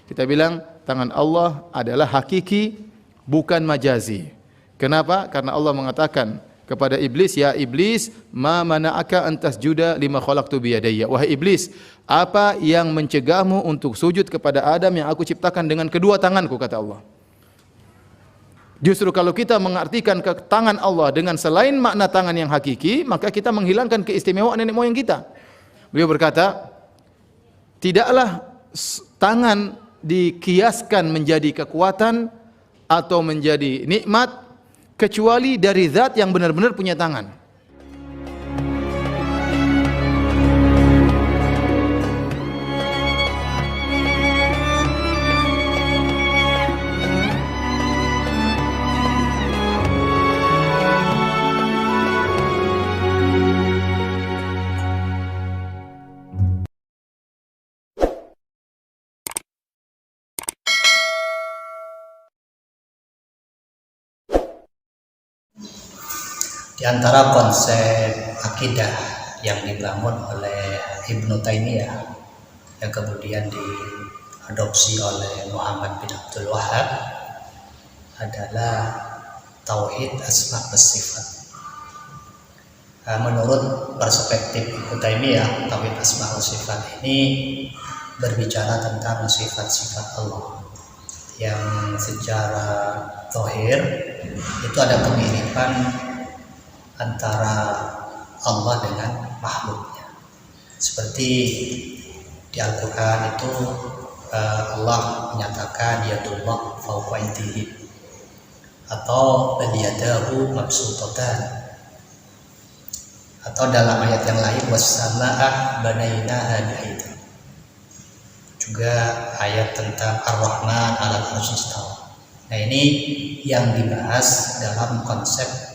Kita bilang tangan Allah adalah hakiki, bukan majazi. Kenapa? Karena Allah mengatakan kepada iblis, ya iblis, ma mana'aka an tasjuda lima khalaqtu biyadayya. Wahai iblis, apa yang mencegahmu untuk sujud kepada Adam yang aku ciptakan dengan kedua tanganku, kata Allah. Justru kalau kita mengartikan ke tangan Allah dengan selain makna tangan yang hakiki, maka kita menghilangkan keistimewaan nenek moyang kita. Beliau berkata, tidaklah tangan dikiaskan menjadi kekuatan atau menjadi nikmat kecuali dari zat yang benar-benar punya tangan. Di antara konsep akidah yang dibangun oleh Ibnu Taimiyah yang kemudian diadopsi oleh Muhammad bin Abdul Wahhab adalah tauhid asma wa sifat. Menurut perspektif Ibnu Taimiyah, tauhid asma wa sifat ini berbicara tentang sifat-sifat Allah yang secara zahir itu ada kemiripan antara Allah dengan makhluknya. Seperti di Al-Quran itu Allah menyatakan yadullah fawqa aydihim atau bal yadahu mabsutatan, atau dalam ayat yang lain was-samaa'a banainaha bi'aidin. Juga ayat tentang Ar-Rahman 'alal 'arsy istawa. Nah, ini yang dibahas dalam konsep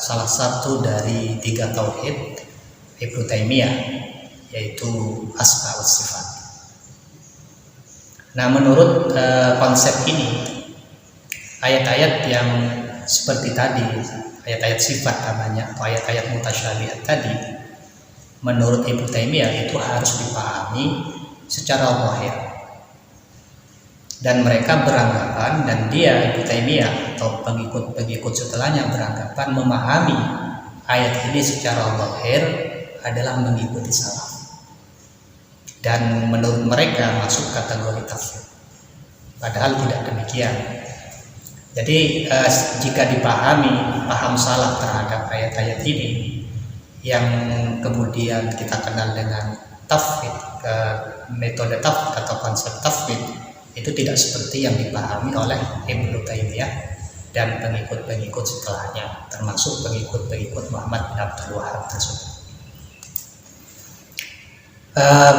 salah satu dari 3 tauhid Ibnu Taimiyah, yaitu asma wa sifat. Nah, menurut konsep ini, ayat-ayat yang seperti tadi, ayat-ayat sifat namanya, atau ayat-ayat mutasyabihat tadi, menurut Ibnu Taimiyah itu harus dipahami secara zahir. Dan mereka beranggapan, dan dia Ibnu Taimiyah atau pengikut-pengikut setelahnya beranggapan memahami ayat ini secara zahir adalah mengikuti salaf. Dan menurut mereka masuk kategori tafsir. Padahal tidak demikian. Jadi jika paham salaf terhadap ayat-ayat ini yang kemudian kita kenal dengan tafwid, metode tafwid atau konsep tafwid, itu tidak seperti yang dipahami oleh Ibnu Taimiyah dan pengikut-pengikut setelahnya, termasuk pengikut-pengikut Muhammad bin Abdul Wahhab tersebut.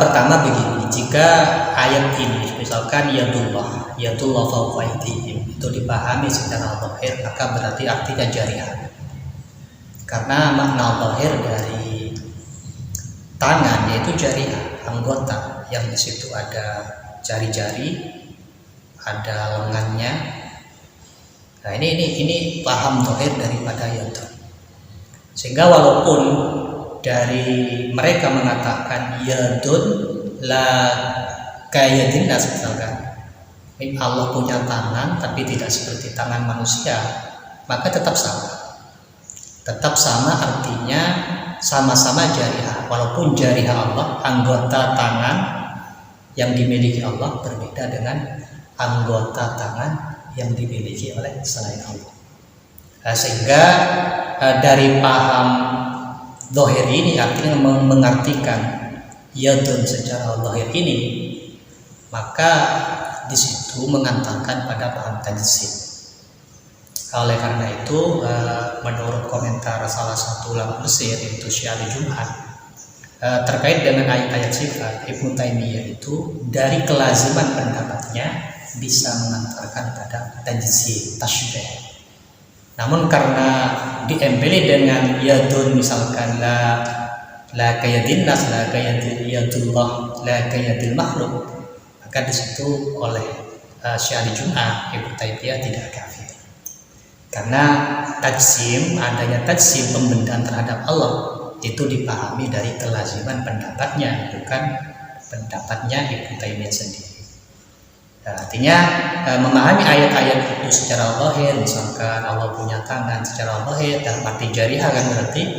Pertama begini, jika ayat ini misalkan yadullah fawqa aydihim itu dipahami secara zahir, maka berarti artinya jariyah. Karena makna zahir dari tangan yaitu jariyah, anggota yang di situ ada jari-jari, ada lengannya. Nah, ini paham zahir daripada ayat. Sehingga walaupun dari mereka mengatakan yadun la kayadin nas, misalkan Allah punya tangan tapi tidak seperti tangan manusia, maka tetap sama artinya sama-sama jarihah, walaupun jarihah Allah, anggota tangan yang dimiliki Allah berbeda dengan anggota tangan yang dimiliki oleh selain Allah. Sehingga dari paham zahir ini artinya mengartikan yadun secara zahir ini, maka di situ mengantarkan pada paham tajsim. Oleh karena itu, menurut komentar salah satu ulama Mesir yaitu Syekh Al-Jum'ah terkait dengan ayat-ayat sifat, Ibnu Taimiyah itu dari kelaziman pendapatnya bisa mengantarkan pada tajsim, tasybih. Namun karena diembeli dengan yadun, misalkan la kayadin nas, la kayadil yadullah, la kayadil makhluk, maka di situ oleh Syekh Al-Jum'ah Ibnu Taimiyah tidak kafir. Karena tajsim, adanya tajsim pembendaan terhadap Allah itu dipahami dari kelaziman pendapatnya, bukan pendapatnya Ibnu Taimiyah sendiri. Artinya memahami ayat-ayat itu secara zahir, misalkan Allah punya tangan secara zahir dalam arti jarihah kan berarti,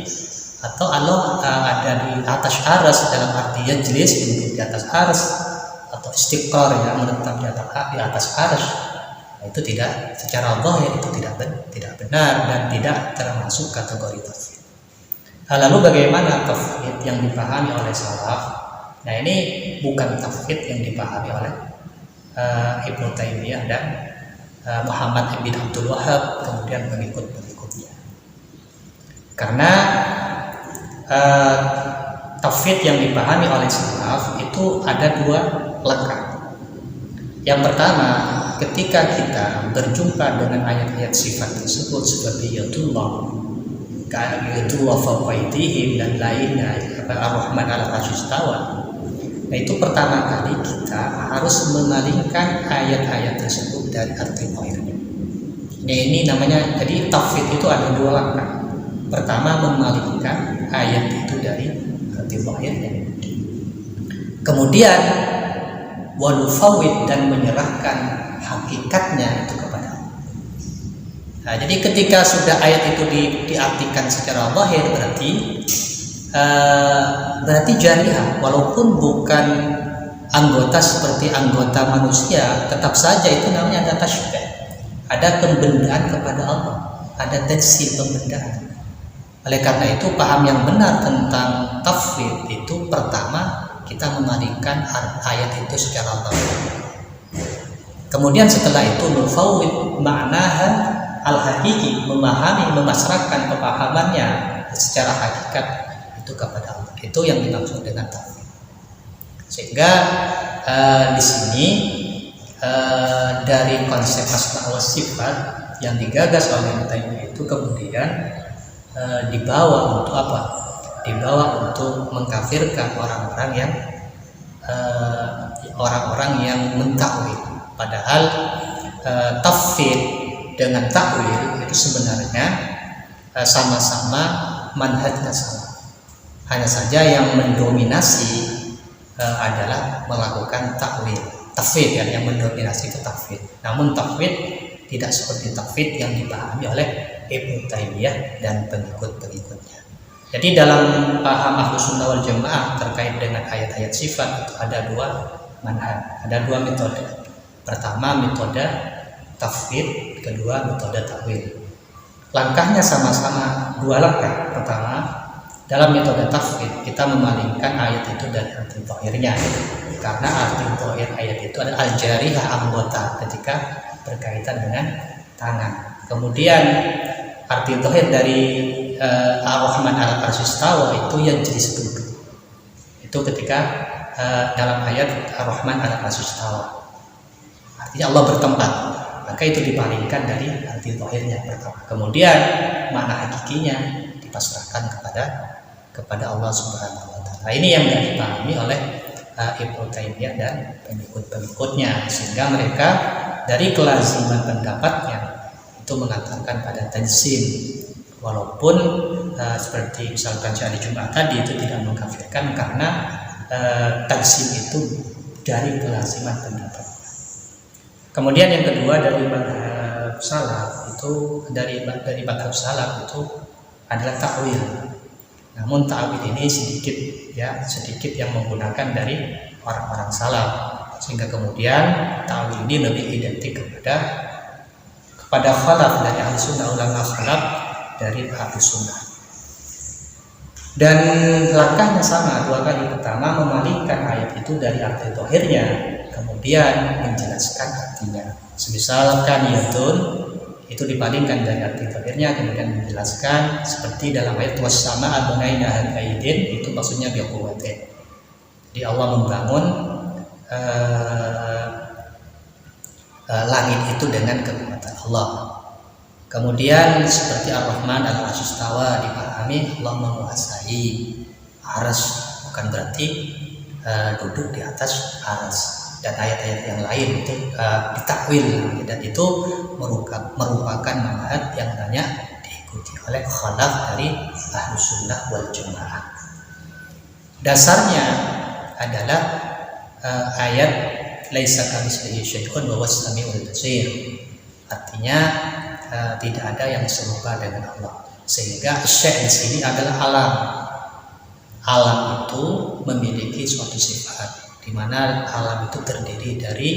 atau Allah ada di atas arsy dalam arti yajlis, duduk di atas arsy, atau istiqrar yang menetap di atas arsy. Nah, itu tidak secara zahir itu tidak benar dan tidak termasuk kategori tafwid. Lalu bagaimana tafwid yang dipahami oleh salaf? Nah, ini bukan tafwid yang dipahami oleh Ibnu Taimiyah dan Muhammad bin Abdul Wahhab kemudian pengikut-pengikutnya. Karena tafwid yang dipahami oleh salaf itu ada dua langkah. Yang pertama, ketika kita berjumpa dengan ayat-ayat sifat tersebut seperti yadullah, yadullah fawqa aydihim dan lainnya, Ar-Rahman 'alal 'arsy istawa. Nah, itu pertama kali kita harus memalingkan ayat-ayat tersebut dari arti zahirnya. Nah, ini namanya, jadi tafwid itu ada dua langkah. Pertama, memalingkan ayat itu dari arti zahirnya. Kemudian walufawid, dan menyerahkan hakikatnya itu kepada Allah. Nah, jadi ketika sudah ayat itu diartikan secara zahir berarti jarihah, walaupun bukan anggota seperti anggota manusia, tetap saja itu namanya ada tasybih, ada pembendaan kepada Allah, ada tajsim, pembendaan. Oleh karena itu paham yang benar tentang tafwid itu pertama kita memalingkan ayat itu secara zahir. Kemudian setelah itu nufawwid ma'naha al-haqiqi, memahami, memasrahkan pemahamannya secara hakikat itu kepada Allah. Itu yang dimaksud dengan tafwid. Sehingga di sini dari konsep asma wa sifat yang digagas oleh Ibnu Taimiyah itu kemudian dibawa untuk apa? Dibawa untuk mengkafirkan orang-orang yang mentakwil. Padahal tafwid dengan takwil itu sebenarnya sama-sama manhajnya sama. Hanya saja yang mendominasi adalah melakukan tafwid ya, yang mendominasi itu tafwid. Namun tafwid tidak seperti tafwid yang dipahami oleh Ibnu Taimiyah dan pengikut-pengikutnya. Jadi dalam paham Ahlus Sunnah wal Jamaah terkait dengan ayat-ayat sifat itu ada dua manhaj, ada dua metode. Pertama metode tafwid, kedua metode takwil. Langkahnya sama-sama dua langkah. Pertama, dalam metode tafwid kita memalingkan ayat itu dari arti zahirnya, karena arti zahir ayat itu adalah al-jarihah, anggota ketika berkaitan dengan tangan. Kemudian arti zahir dari Ar-Rahman 'alal 'arsy istawa itu yang jadi duduk. Itu ketika dalam ayat Ar-Rahman 'alal arsy istawa, artinya Allah bertempat, maka itu dipalingkan dari arti zahirnya pertama. Kemudian makna hakikinya dipasrahkan kepada Allah Subhanahu wa taala. Ini yang tidak dipahami oleh Ibnu Taimiyah dan pengikut-pengikutnya, sehingga mereka dari kelaziman pendapatnya itu mengatakan pada tajsim, walaupun seperti misalkan hari Jumat tadi itu tidak mengkafirkan karena tajsim itu dari kelaziman pendapat. Kemudian yang kedua dari madhab salaf itu dari madhab salaf itu adalah takwil. Namun takwil ini sedikit yang menggunakan dari orang-orang salaf, sehingga kemudian takwil ini lebih identik kepada khalaf dari ahli sunnah, ulama khalaf dari ahli sunnah. Dan langkahnya sama dua kali. Pertama, memalingkan ayat itu dari arti zahirnya, kemudian menjelaskan artinya. Misalkan yadun itu dipalingkan dari arti zahirnya, kemudian menjelaskan seperti dalam ayat wassama'a banainaha bi'aidin, itu maksudnya biquwwatin. Jadi Allah membangun langit itu dengan kekuatan Allah. Kemudian seperti Ar-Rahman 'alal 'arsy istawa dipahami Allah menguasai arsy, bukan berarti duduk di atas arsy. Dan ayat-ayat yang lain itu ditakwil, dan itu merupakan manhaj yang banyak diikuti oleh khalaf dari Ahlus Sunnah wal Jamaah. Dasarnya adalah ayat laisa kamitslihi syai'un wa huwas samiul basir. Artinya tidak ada yang serupa dengan Allah. Sehingga syai' di sini adalah alam. Alam itu memiliki suatu sifat, di mana alam itu terdiri dari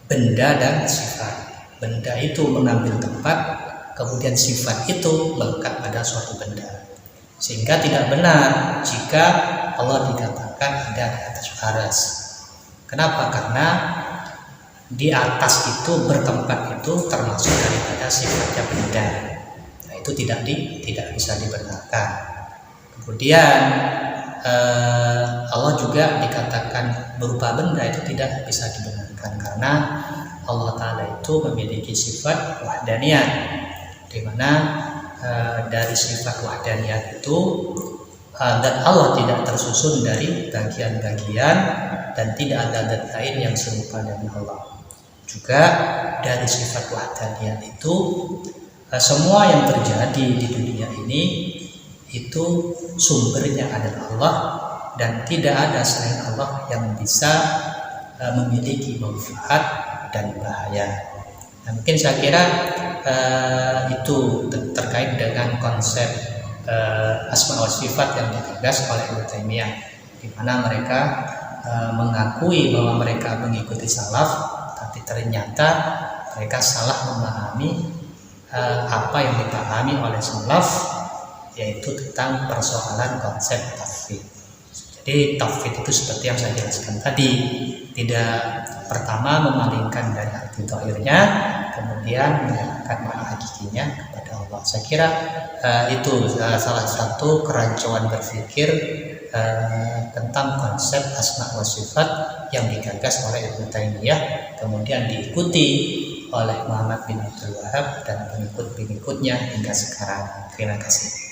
benda dan sifat. Benda itu mengambil tempat, kemudian sifat itu melekat pada suatu benda. Sehingga tidak benar jika Allah dikatakan ada di atas aras. Kenapa? Karena di atas itu bertempat itu termasuk daripada sifatnya benda. Nah, itu tidak bisa dibenarkan. Kemudian Allah juga dikatakan berupa benda, itu tidak bisa dibenarkan karena Allah Ta'ala itu memiliki sifat wahdaniyah, di mana dari sifat wahdaniyah itu zat Allah tidak tersusun dari bagian-bagian dan tidak ada zat lain yang serupa dengan Allah. Juga dari sifat wahdaniyah itu semua yang terjadi di dunia ini itu sumbernya adalah Allah dan tidak ada selain Allah yang bisa memiliki manfaat dan bahaya. Nah, mungkin saya kira itu terkait dengan konsep asma wa sifat yang digagas oleh Ibnu Taimiyah, di mana mereka mengakui bahwa mereka mengikuti salaf, tapi ternyata mereka salah memahami apa yang dipahami oleh salaf, yaitu tentang persoalan konsep tauhid. Jadi tauhid itu seperti yang saya jelaskan tadi, tidak pertama memalingkan dari arti zahirnya, kemudian menyerahkan makna hakikinya kepada Allah. Saya kira itu salah satu kerancuan berpikir tentang konsep asma wa sifat yang digagas oleh Ibnu Taimiyah, kemudian diikuti oleh Muhammad bin Abdul Wahab dan pengikut-pengikutnya hingga sekarang. Terima kasih.